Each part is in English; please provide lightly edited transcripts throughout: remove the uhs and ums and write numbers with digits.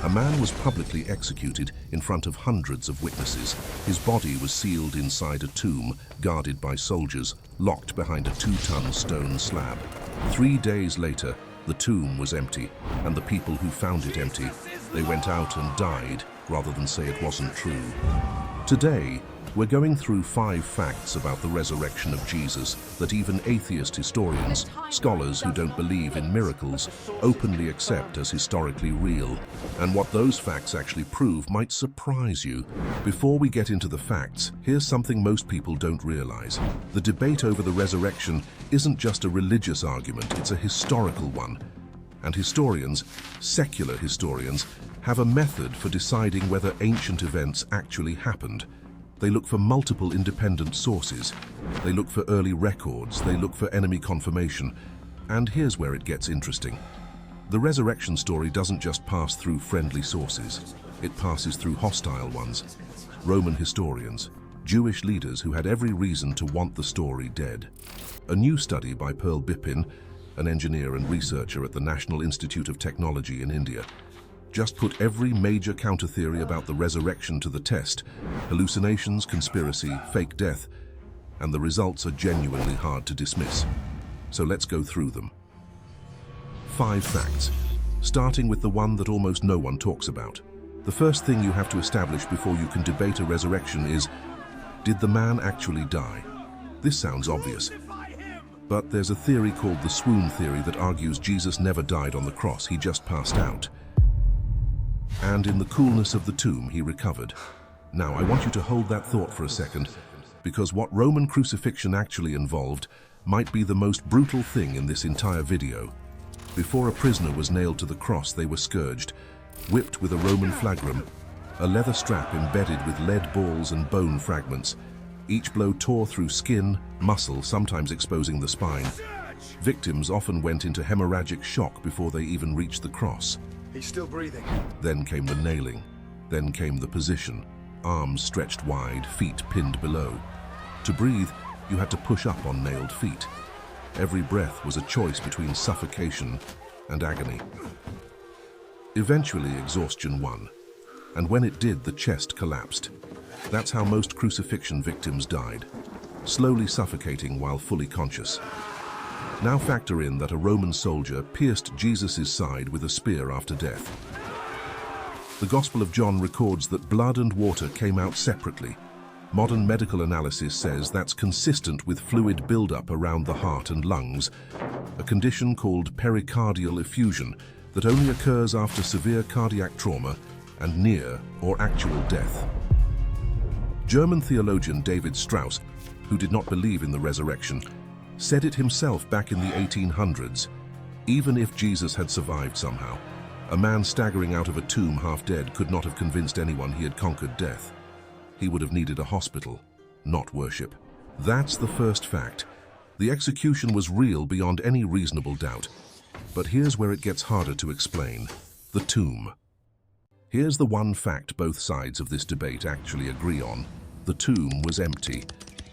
A man was publicly executed in front of hundreds of witnesses. His body was sealed inside a tomb, guarded by soldiers, locked behind a 2-ton stone slab. 3 days later, the tomb was empty, and the people who found it empty, they went out and died rather than say it wasn't true. Today, we're going through 5 facts about the resurrection of Jesus that even atheist historians, scholars who don't believe in miracles, openly accept as historically real. And what those facts actually prove might surprise you. Before we get into the facts, here's something most people don't realize. The debate over the resurrection isn't just a religious argument, it's a historical one. And historians, secular historians, have a method for deciding whether ancient events actually happened. They look for multiple independent sources. They look for early records. They look for enemy confirmation. And here's where it gets interesting. The resurrection story doesn't just pass through friendly sources. It passes through hostile ones. Roman historians, Jewish leaders who had every reason to want the story dead. A new study by Pearl Bipin, an engineer and researcher at the National Institute of Technology in India, just put every major counter-theory about the resurrection to the test: hallucinations, conspiracy, fake death, and the results are genuinely hard to dismiss. So let's go through them. 5 facts, starting with the one that almost no one talks about. The first thing you have to establish before you can debate a resurrection is, did the man actually die? This sounds obvious, but there's a theory called the swoon theory that argues Jesus never died on the cross, he just passed out. And in the coolness of the tomb, he recovered. Now, I want you to hold that thought for a second, because what Roman crucifixion actually involved might be the most brutal thing in this entire video. Before a prisoner was nailed to the cross, they were scourged, whipped with a Roman flagrum, a leather strap embedded with lead balls and bone fragments. Each blow tore through skin, muscle, sometimes exposing the spine. Victims often went into hemorrhagic shock before they even reached the cross. He's still breathing. Then came the nailing. Then came the position. Arms stretched wide, feet pinned below. To breathe, you had to push up on nailed feet. Every breath was a choice between suffocation and agony. Eventually, exhaustion won. And when it did, the chest collapsed. That's how most crucifixion victims died, slowly suffocating while fully conscious. Now factor in that a Roman soldier pierced Jesus' side with a spear after death. The Gospel of John records that blood and water came out separately. Modern medical analysis says that's consistent with fluid buildup around the heart and lungs, a condition called pericardial effusion that only occurs after severe cardiac trauma and near or actual death. German theologian David Strauss, who did not believe in the resurrection, said it himself back in the 1800s. Even if Jesus had survived somehow, a man staggering out of a tomb half dead could not have convinced anyone he had conquered death. He would have needed a hospital, not worship. That's the first fact. The execution was real beyond any reasonable doubt. But here's where it gets harder to explain: the tomb. Here's the one fact both sides of this debate actually agree on: the tomb was empty.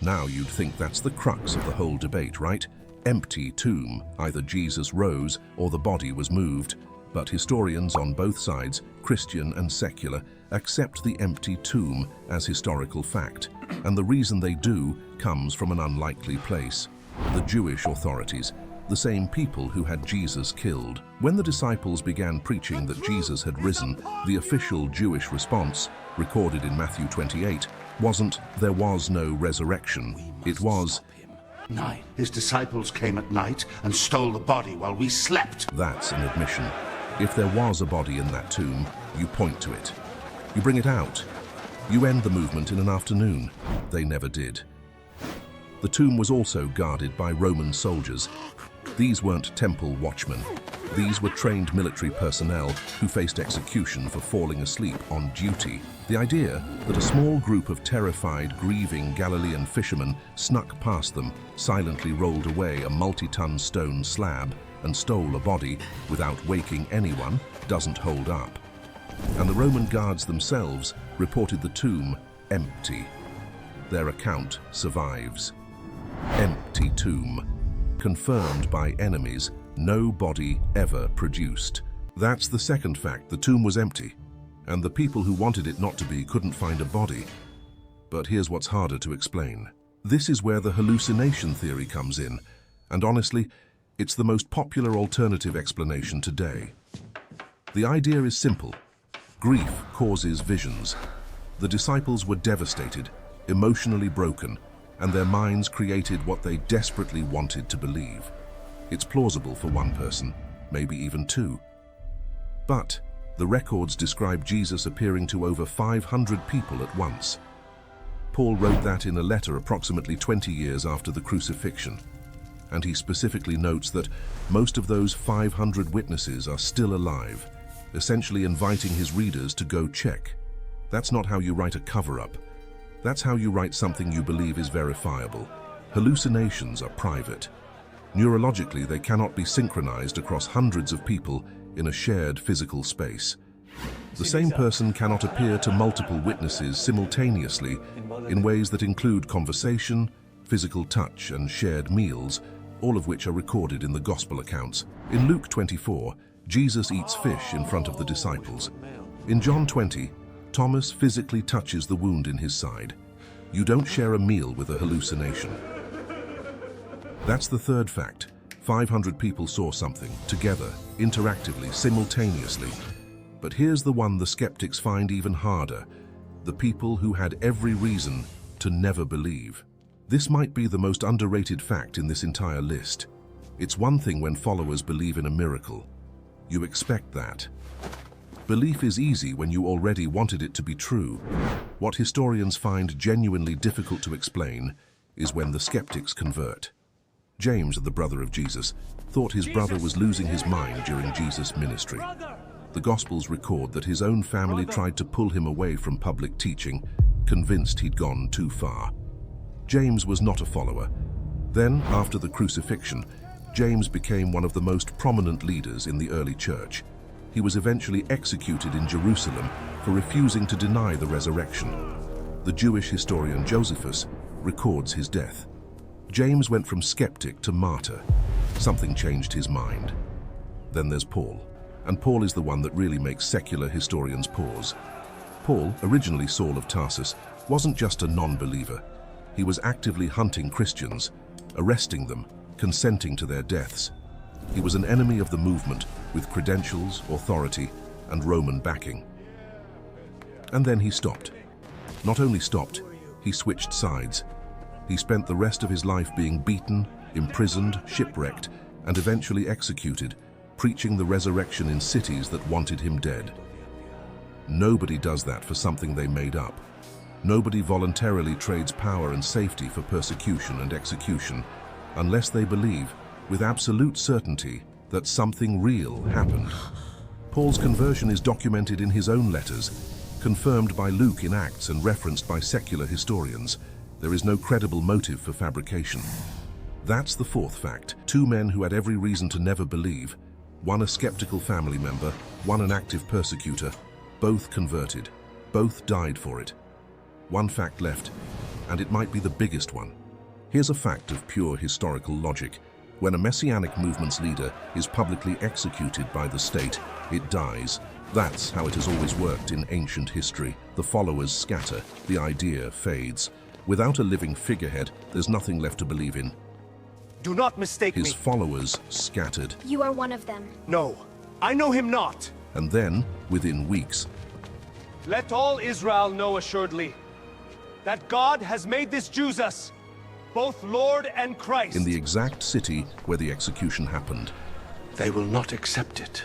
Now you'd think that's the crux of the whole debate, right? Empty tomb. Either Jesus rose or the body was moved. But historians on both sides, Christian and secular, accept the empty tomb as historical fact. And the reason they do comes from an unlikely place: the Jewish authorities, the same people who had Jesus killed. When the disciples began preaching that Jesus had risen, the official Jewish response, recorded in Matthew 28, wasn't "there was no resurrection." It was, 9. His disciples came at night and stole the body while we slept. That's an admission. If there was a body in that tomb, you point to it. You bring it out. You end the movement in an afternoon. They never did. The tomb was also guarded by Roman soldiers. These weren't temple watchmen. These were trained military personnel who faced execution for falling asleep on duty. The idea that a small group of terrified, grieving Galilean fishermen snuck past them, silently rolled away a multi-ton stone slab, and stole a body without waking anyone doesn't hold up. And the Roman guards themselves reported the tomb empty. Their account survives. Empty tomb. Confirmed by enemies, no body ever produced. That's the second fact: the tomb was empty. and the people who wanted it not to be couldn't find a body. But here's what's harder to explain. This is where the hallucination theory comes in, and honestly, it's the most popular alternative explanation today. The idea is simple. Grief causes visions. The disciples were devastated, emotionally broken, and their minds created what they desperately wanted to believe. It's plausible for one person, maybe even two. But the records describe Jesus appearing to over 500 people at once. Paul wrote that in a letter approximately 20 years after the crucifixion, and he specifically notes that most of those 500 witnesses are still alive, essentially inviting his readers to go check. That's not how you write a cover-up. That's how you write something you believe is verifiable. Hallucinations are private. Neurologically, they cannot be synchronized across hundreds of people in a shared physical space. The same person cannot appear to multiple witnesses simultaneously in ways that include conversation, physical touch, and shared meals, all of which are recorded in the Gospel accounts. In Luke 24, Jesus eats fish in front of the disciples. In John 20, Thomas physically touches the wound in his side. You don't share a meal with a hallucination. That's the third fact. 500 people saw something, together, interactively, simultaneously. But here's the one the skeptics find even harder. The people who had every reason to never believe. This might be the most underrated fact in this entire list. It's one thing when followers believe in a miracle. You expect that. Belief is easy when you already wanted it to be true. What historians find genuinely difficult to explain is when the skeptics convert. James, the brother of Jesus, thought his brother was losing his mind during Jesus' ministry. The Gospels record that his own family tried to pull him away from public teaching, convinced he'd gone too far. James was not a follower. Then, after the crucifixion, James became one of the most prominent leaders in the early church. He was eventually executed in Jerusalem for refusing to deny the resurrection. The Jewish historian Josephus records his death. James went from skeptic to martyr. Something changed his mind. Then there's Paul. And Paul is the one that really makes secular historians pause. Paul, originally Saul of Tarsus, wasn't just a non-believer. He was actively hunting Christians, arresting them, consenting to their deaths. He was an enemy of the movement with credentials, authority, and Roman backing. And then he stopped. Not only stopped, he switched sides. He spent the rest of his life being beaten, imprisoned, shipwrecked, and eventually executed, preaching the resurrection in cities that wanted him dead. Nobody does that for something they made up. Nobody voluntarily trades power and safety for persecution and execution, unless they believe, with absolute certainty, that something real happened. Paul's conversion is documented in his own letters, confirmed by Luke in Acts and referenced by secular historians. There is no credible motive for fabrication. That's the fourth fact. Two men who had every reason to never believe, one a skeptical family member, one an active persecutor, both converted, both died for it. One fact left, and it might be the biggest one. Here's a fact of pure historical logic. When a messianic movement's leader is publicly executed by the state, it dies. That's how it has always worked in ancient history. The followers scatter, the idea fades. Without a living figurehead, there's nothing left to believe in. Do not mistake me. His followers scattered. You are one of them. No, I know him not. And then, within weeks, Let all Israel know assuredly that God has made this Jesus, both Lord and Christ. in the exact city where the execution happened, They will not accept it.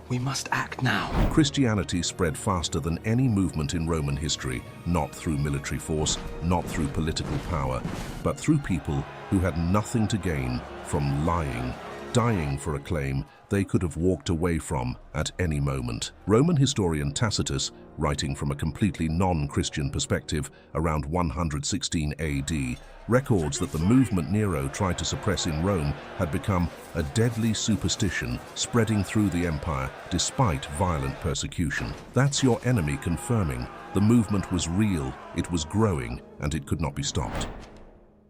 We must act now. Christianity spread faster than any movement in Roman history, not through military force, not through political power, but through people who had nothing to gain from lying, dying for a claim they could have walked away from at any moment. Roman historian Tacitus, writing from a completely non-Christian perspective around 116 AD, records that the movement Nero tried to suppress in Rome had become a deadly superstition spreading through the empire despite violent persecution. That's your enemy confirming the movement was real, it was growing, and it could not be stopped.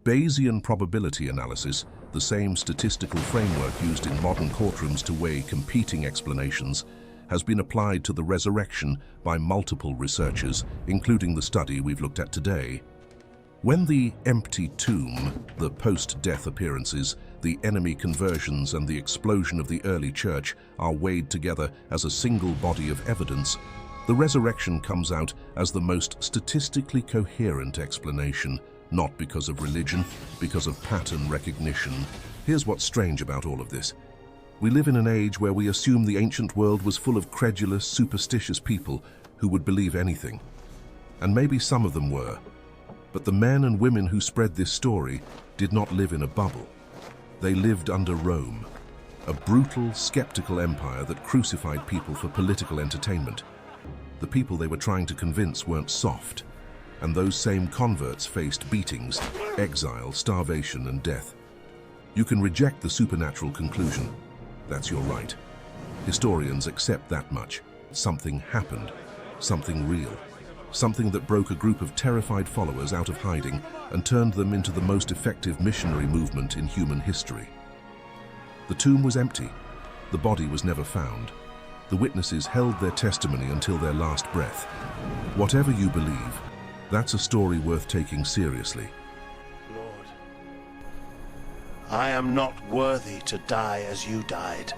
Bayesian probability analysis, the same statistical framework used in modern courtrooms to weigh competing explanations, has been applied to the resurrection by multiple researchers, including the study we've looked at today. When the empty tomb, the post-death appearances, the enemy conversions and the explosion of the early church are weighed together as a single body of evidence, the resurrection comes out as the most statistically coherent explanation, not because of religion, because of pattern recognition. Here's what's strange about all of this. We live in an age where we assume the ancient world was full of credulous, superstitious people who would believe anything. And maybe some of them were. But the men and women who spread this story did not live in a bubble. They lived under Rome, a brutal, skeptical empire that crucified people for political entertainment. The people they were trying to convince weren't soft, and those same converts faced beatings, exile, starvation, and death. You can reject the supernatural conclusion. That's your right. Historians accept that much. Something happened, something real, something that broke a group of terrified followers out of hiding and turned them into the most effective missionary movement in human history. The tomb was empty. The body was never found. The witnesses held their testimony until their last breath. Whatever you believe, that's a story worth taking seriously. Lord, I am not worthy to die as you died.